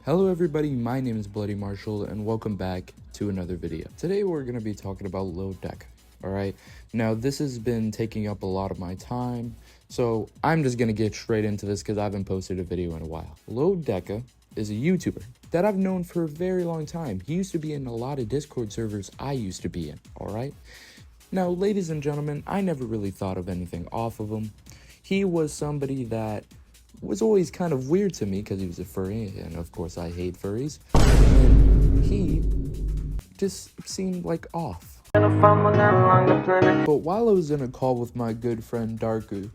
Hello everybody, my name is Bloody Marshall and welcome back to another video. Today we're going to be talking about Decca, alright? Now this has been taking up a lot of my time, so I'm just going to get straight into this because I haven't posted a video in a while. Decca is a YouTuber that I've known for a very long time. He used to be in a lot of Discord servers I used to be in, alright? Now ladies and gentlemen, I never really thought of anything off of him. He was somebody that was always kind of weird to me because he was a furry, and of course I hate furries, and he just seemed like off. But while I was in a call with my good friend Darku,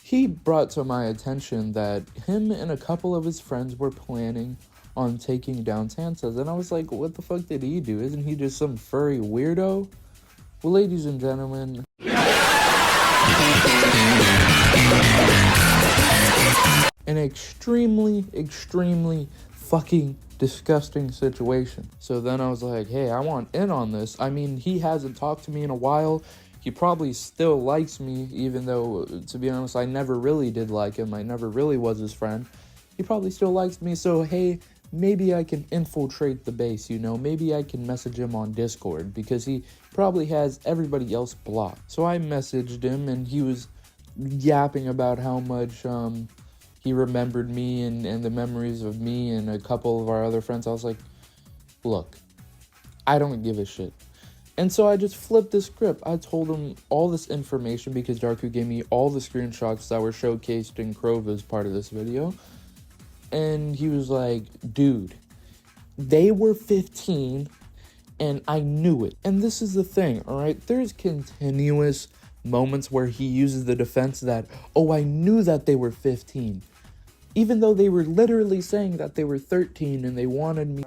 he brought to my attention that him and a couple of his friends were planning on taking down Santas, and I was like, what the fuck did he do? Isn't he just some furry weirdo? Well, ladies and gentlemen, an extremely fucking disgusting situation. So then I was like, hey, I want in on this. I mean, he hasn't talked to me in a while. He probably still likes me, even though, to be honest, I never really did like him. I never really was his friend. He probably still likes me, so hey, maybe I can infiltrate the base, you know? Maybe I can message him on Discord, because he probably has everybody else blocked. So I messaged him, and he was yapping about how much, he remembered me and the memories of me and a couple of our other friends. I was like, look, I don't give a shit. And so I just flipped the script. I told him all this information because Darku gave me all the screenshots that were showcased in crowvas part of this video. And he was like, dude, they were 15 and I knew it. And this is the thing, all right? There's continuous moments where he uses the defense that, oh, I knew that they were 15. Even though they were literally saying that they were 13 and they wanted me.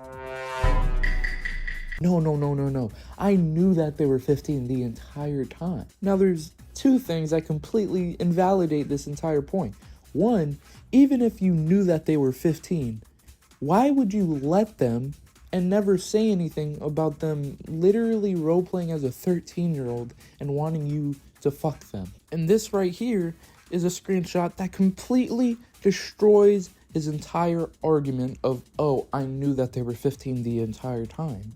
No. I knew that they were 15 the entire time. Now, there's two things that completely invalidate this entire point. One, even if you knew that they were 15, why would you let them and never say anything about them literally role-playing as a 13-year-old and wanting you to fuck them? And this right here is a screenshot that completely destroys his entire argument of, oh, I knew that they were 15 the entire time.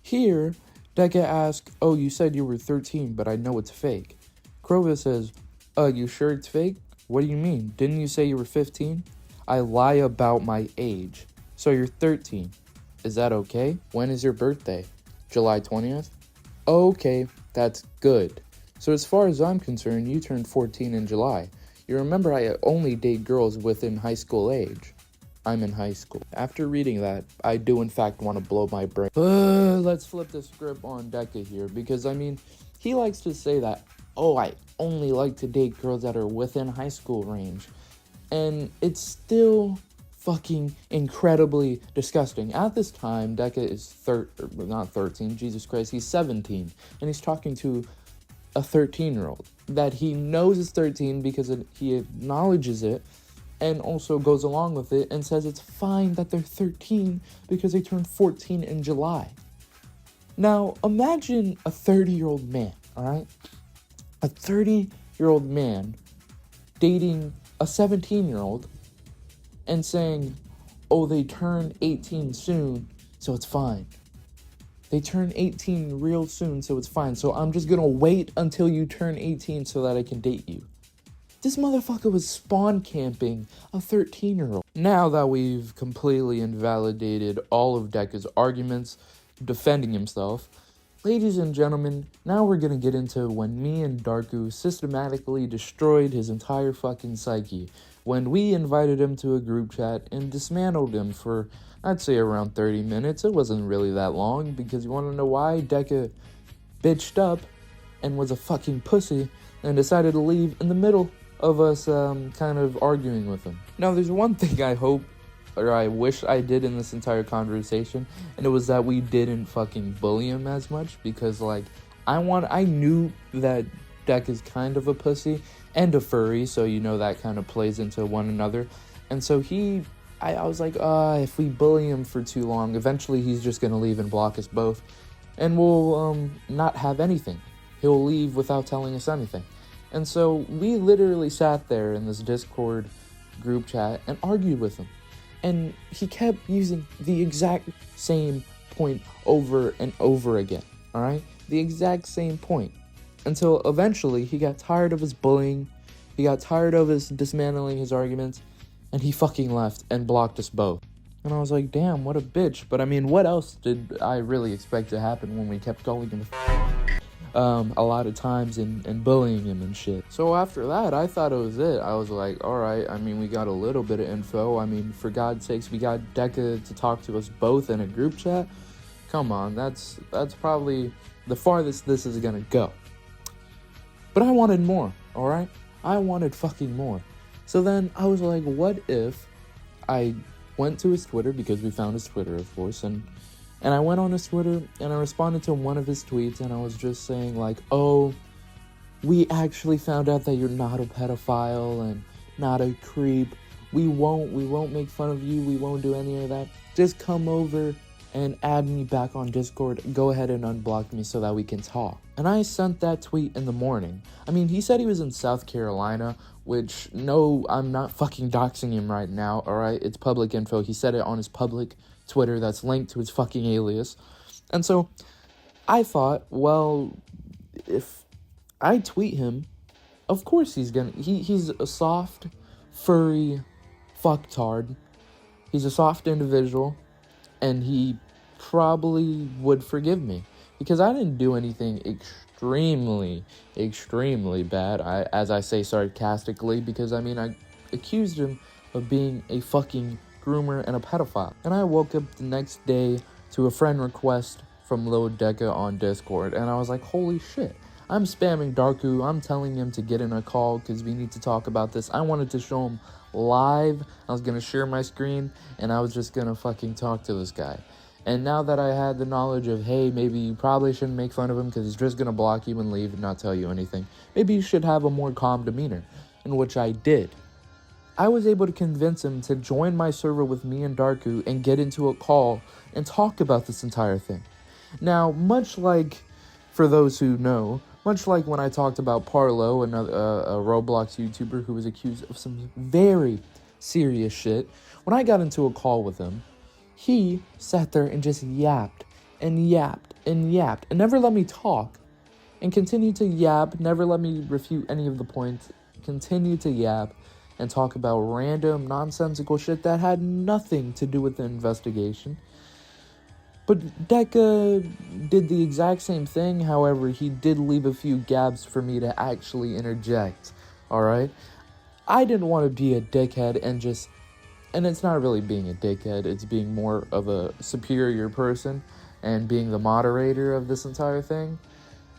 Here, Decca asks, oh, you said you were 13, but I know it's fake. Crowva says, you sure it's fake? What do you mean? Didn't you say you were 15? I lie about my age. So you're 13. Is that okay? When is your birthday? July 20th? Okay, that's good. So as far as I'm concerned, you turned 14 in July. You remember I only date girls within high school age. I'm in high school. After reading that, I do in fact want to blow my brain. Let's flip the script on Decca here, because I mean, he likes to say that, oh, I only like to date girls that are within high school range. And it's still fucking incredibly disgusting. At this time, Decca is not 13, Jesus Christ, he's 17. And he's talking to a 13-year-old that he knows is 13 because he acknowledges it and also goes along with it and says it's fine that they're 13 because they turned 14 in July. Now, imagine a 30-year-old man, all right? A 30-year-old man dating a 17-year-old and saying, oh, they turned 18 soon, so it's fine. They turn 18 real soon, so it's fine. So I'm just gonna wait until you turn 18 so that I can date you. This motherfucker was spawn camping a 13-year-old. Now that we've completely invalidated all of Decca's arguments, defending himself, ladies and gentlemen, now we're gonna get into when me and Darku systematically destroyed his entire fucking psyche. When we invited him to a group chat and dismantled him for, I'd say, around 30 minutes. It wasn't really that long, because you want to know why? Decca bitched up and was a fucking pussy and decided to leave in the middle of us kind of arguing with him. Now, there's one thing I hope, or I wish I did in this entire conversation, and it was that we didn't fucking bully him as much, because, like, I knew that Decca's kind of a pussy and a furry, so you know that kind of plays into one another. And so I was like, if we bully him for too long, eventually he's just gonna leave and block us both, and we'll not have anything. He'll leave without telling us anything. And so we literally sat there in this Discord group chat and argued with him. And he kept using the exact same point over and over again, alright? The exact same point. Until eventually he got tired of his bullying, he got tired of his dismantling his arguments, and he fucking left and blocked us both. And I was like, damn, what a bitch. But I mean, what else did I really expect to happen when we kept calling him a lot of times and bullying him and shit? So after that, I thought it was it. I was like, alright, I mean, we got a little bit of info. I mean, for God's sakes, we got Decca to talk to us both in a group chat. Come on, that's probably the farthest this is gonna go. But I wanted more, alright? I wanted fucking more. So then I was like, what if I went to his Twitter, because we found his Twitter, of course, and I went on his Twitter and I responded to one of his tweets, and I was just saying like, oh, we actually found out that you're not a pedophile and not a creep. We won't make fun of you. We won't do any of that. Just come over and add me back on Discord. Go ahead and unblock me so that we can talk. And I sent that tweet in the morning. I mean, he said he was in South Carolina, which, no, I'm not fucking doxing him right now, alright? It's public info. He said it on his public Twitter that's linked to his fucking alias. And so I thought, well, if I tweet him, of course he's a soft, furry fucktard. He's a soft individual, and he probably would forgive me because I didn't do anything extremely bad. As I say sarcastically, because I mean, I accused him of being a fucking groomer and a pedophile. And I woke up the next day to a friend request from Lil Decca on Discord, and I was like, holy shit. I'm spamming Darku. I'm telling him to get in a call because we need to talk about this. I wanted to show him live. I was going to share my screen, and I was just going to fucking talk to this guy. And now that I had the knowledge of, hey, maybe you probably shouldn't make fun of him because he's just going to block you and leave and not tell you anything. Maybe you should have a more calm demeanor, in which I did. I was able to convince him to join my server with me and Darku and get into a call and talk about this entire thing. Now, much like, for those who know, much like when I talked about Parlo, another a Roblox YouTuber who was accused of some very serious shit, when I got into a call with him, he sat there and just yapped and yapped and yapped and never let me talk, and continued to yap, never let me refute any of the points, continued to yap and talk about random nonsensical shit that had nothing to do with the investigation. But Decca did the exact same thing. However, he did leave a few gaps for me to actually interject, alright? I didn't want to be a dickhead and it's not really being a dickhead, it's being more of a superior person and being the moderator of this entire thing.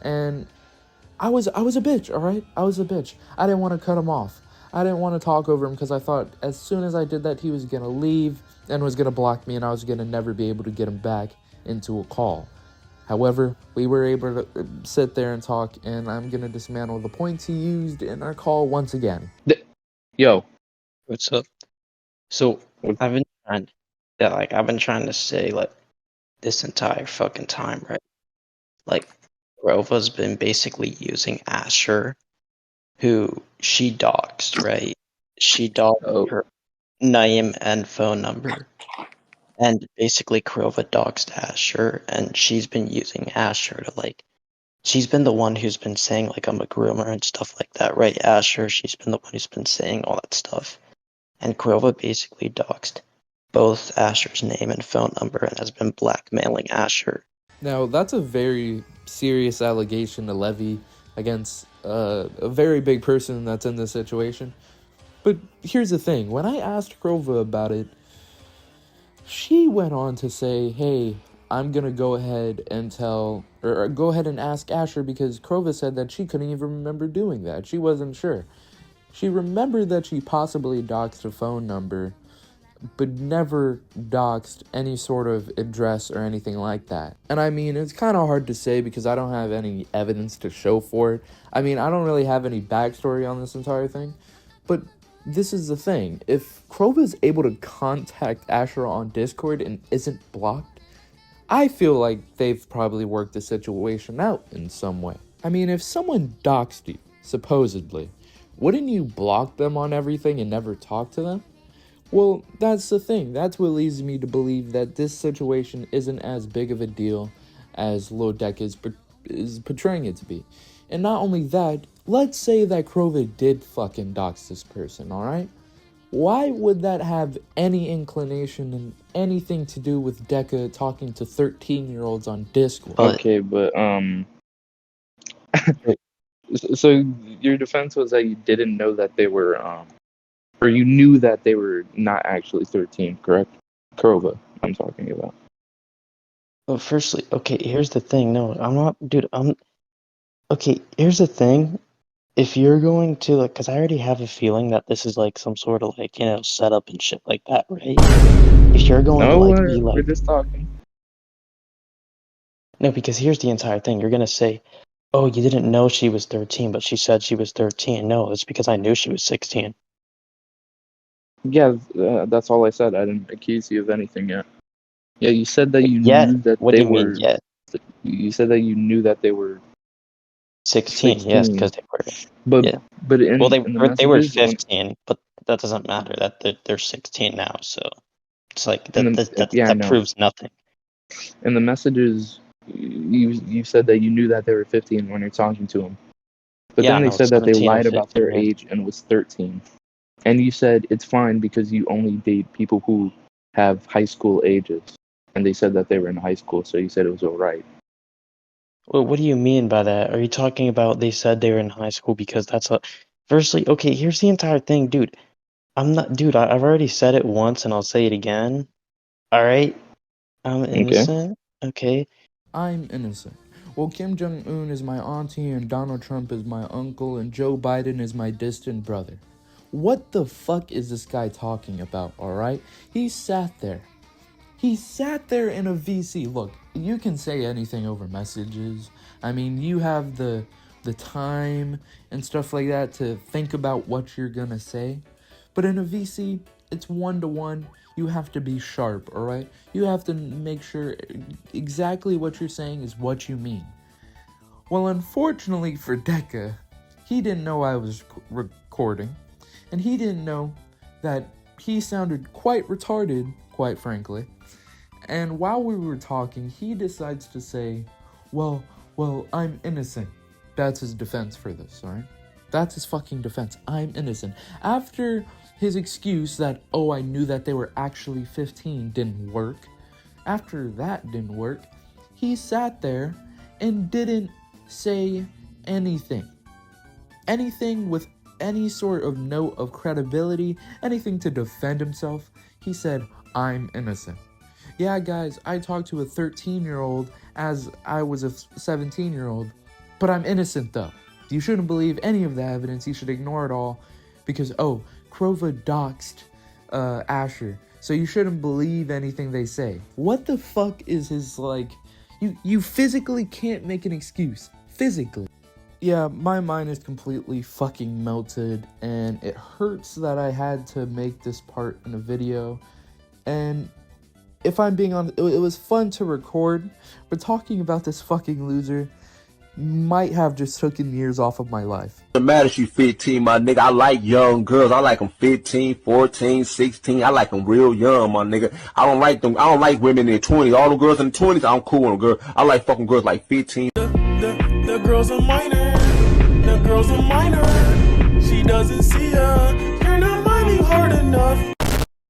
And I was a bitch, alright? I was a bitch. I didn't want to cut him off. I didn't want to talk over him because I thought as soon as I did that, he was going to leave and was going to block me, and I was going to never be able to get him back into a call. However, we were able to sit there and talk, and I'm going to dismantle the points he used in our call once again. Yo. What's up? So I've been trying to say like this entire fucking time, right? Like Rova's been basically using Asher, who she doxed, right? She doxed her name and phone number. And basically Crova doxed Asher, and she's been using Asher to she's been the one who's been saying like I'm a groomer and stuff like that, right? Asher, she's been the one who's been saying all that stuff. And Crova basically doxed both Asher's name and phone number and has been blackmailing Asher. Now, that's a very serious allegation to levy against a very big person that's in this situation. But here's the thing. When I asked Crova about it, she went on to say, hey, I'm going to go ahead and go ahead and ask Asher, because Crova said that she couldn't even remember doing that. She wasn't sure. She remembered that she possibly doxed a phone number, but never doxed any sort of address or anything like that. And I mean, it's kind of hard to say because I don't have any evidence to show for it. I mean, I don't really have any backstory on this entire thing, but this is the thing. If Crova is able to contact Asher on Discord and isn't blocked, I feel like they've probably worked the situation out in some way. I mean, if someone doxed you, supposedly, wouldn't you block them on everything and never talk to them? Well, that's the thing. That's what leads me to believe that this situation isn't as big of a deal as Lil Decca is portraying it to be. And not only that, let's say that Crova did fucking dox this person, alright? Why would that have any inclination and anything to do with Decca talking to 13-year-olds on Discord? Okay, but so your defense was that you didn't know that they were or you knew that they were not actually 13, correct? Crova, I'm talking about. Well, firstly, okay, here's the thing. No, I'm not, dude. Okay, here's the thing. If you're going to, like, because I already have a feeling that this is like some sort of like, setup and shit like that, right? If you're going to No, like be we're like, just talking. no, because here's the entire thing. You're gonna say, oh, you didn't know she was 13, but she said she was 13. No, it's because I knew she was 16. Yeah, that's all I said. I didn't accuse you of anything yet. Yeah, you said that you Yet, knew that what they do you mean were. yet? You said that you knew that they were 16, yes, 16, because they were. but Yeah. but Well, in the they were messages, 15, but that doesn't matter. That they're 16 now, so it's like yeah, I that know. proves nothing. In the messages, you said that you knew that they were 15 when you're talking to them, but Yeah, then they no, said that they 17 and lied about 15. their Yeah. age and was 13, and you said it's fine because you only date people who have high school ages, and they said that they were in high school, so you said it was all right. Well, what do you mean by that? Are you talking about they said they were in high school because that's a. Firstly, okay, here's the entire thing, dude. I've already said it once and I'll say it again. All right, I'm Okay. innocent. Okay. I'm innocent. Well, Kim Jong-un is my auntie and Donald Trump is my uncle and Joe Biden is my distant brother. What the fuck is this guy talking about, alright? He sat there in a VC. Look, you can say anything over messages. I mean, you have the time and stuff like that to think about what you're gonna say. But in a VC, it's 1-to-1. You have to be sharp, alright? You have to make sure exactly what you're saying is what you mean. Well, unfortunately for Decca, he didn't know I was recording, and he didn't know that he sounded quite retarded, quite frankly. And while we were talking, he decides to say, well, I'm innocent. That's his defense for this, alright? That's his fucking defense. I'm innocent. After his excuse that, oh, I knew that they were actually 15 didn't work, after that didn't work, he sat there and didn't say anything. Anything with any sort of note of credibility, anything to defend himself. He said, I'm innocent. Yeah, guys, I talked to a 13-year-old as I was a 17-year-old, but I'm innocent though. You shouldn't believe any of the evidence. You should ignore it all because, oh, Crova doxed Asher, so you shouldn't believe anything they say. What the fuck is his, like, you physically can't make an excuse. Physically. Yeah, my mind is completely fucking melted, and it hurts that I had to make this part in a video. And if I'm being honest, it was fun to record, but talking about this fucking loser might have just taken years off of my life. Doesn't matter if you 15, my nigga. I like young girls. I like them 15, 14, 16. I like them real young, my nigga. I don't like women in their 20s. All the girls in the 20s, I'm cool with them, girl. I like fucking girls like 15. The girl's a minor. The girl's a minor. She doesn't see her.